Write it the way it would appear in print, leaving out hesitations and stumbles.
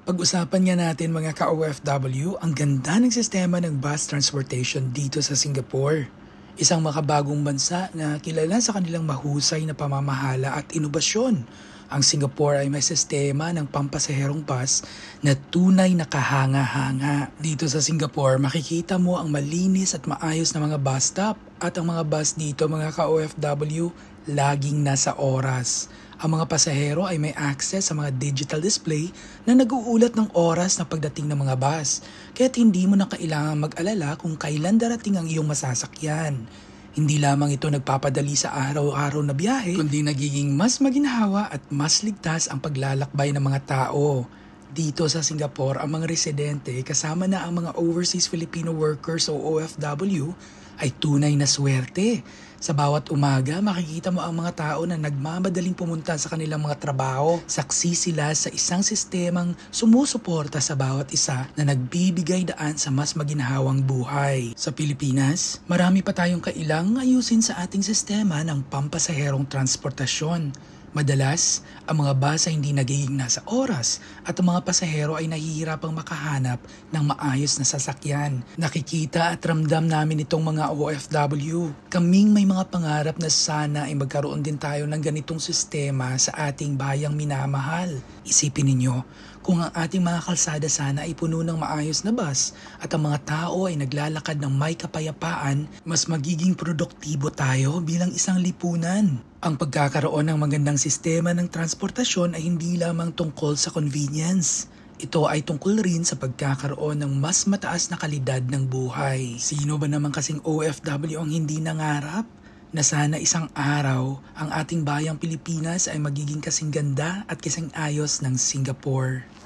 Pag-usapan nga natin mga ka-OFW, ang ganda ng sistema ng bus transportation dito sa Singapore. Isang makabagong bansa na kilala sa kanilang mahusay na pamamahala at inobasyon. Ang Singapore ay may sistema ng pampasaherong bus na tunay na kahanga-hanga. Dito sa Singapore, makikita mo ang malinis at maayos na mga bus stop at ang mga bus dito mga ka-OFW laging nasa oras. Ang mga pasahero ay may access sa mga digital display na nag-uulat ng oras na pagdating ng mga bus, kaya't hindi mo na kailangan mag-alala kung kailan darating ang iyong masasakyan. Hindi lamang ito nagpapadali sa araw-araw na biyahe, kundi nagiging mas maginhawa at mas ligtas ang paglalakbay ng mga tao. Dito sa Singapore, ang mga residente kasama na ang mga overseas Filipino workers o OFW ay tunay na swerte. Sa bawat umaga, makikita mo ang mga tao na nagmamadaling pumunta sa kanilang mga trabaho. Saksi sila sa isang sistemang sumusuporta sa bawat isa na nagbibigay daan sa mas maginhawang buhay. Sa Pilipinas, marami pa tayong kailangang ayusin sa ating sistema ng pampasaherong transportasyon. Madalas, ang mga bus ay hindi nagiging nasa oras at ang mga pasahero ay nahihirapang makahanap ng maayos na sasakyan. Nakikita at ramdam namin itong mga OFW. Kaming may mga pangarap na sana ay magkaroon din tayo ng ganitong sistema sa ating bayang minamahal. Isipin ninyo, kung ang ating mga kalsada sana ay puno ng maayos na bus at ang mga tao ay naglalakad ng may kapayapaan, mas magiging produktibo tayo bilang isang lipunan. Ang pagkakaroon ng magandang sistema ng transportasyon ay hindi lamang tungkol sa convenience. Ito ay tungkol rin sa pagkakaroon ng mas mataas na kalidad ng buhay. Sino ba naman kasing OFW ang hindi nangarap na sana isang araw ang ating bayang Pilipinas ay magiging kasing ganda at kasing ayos ng Singapore?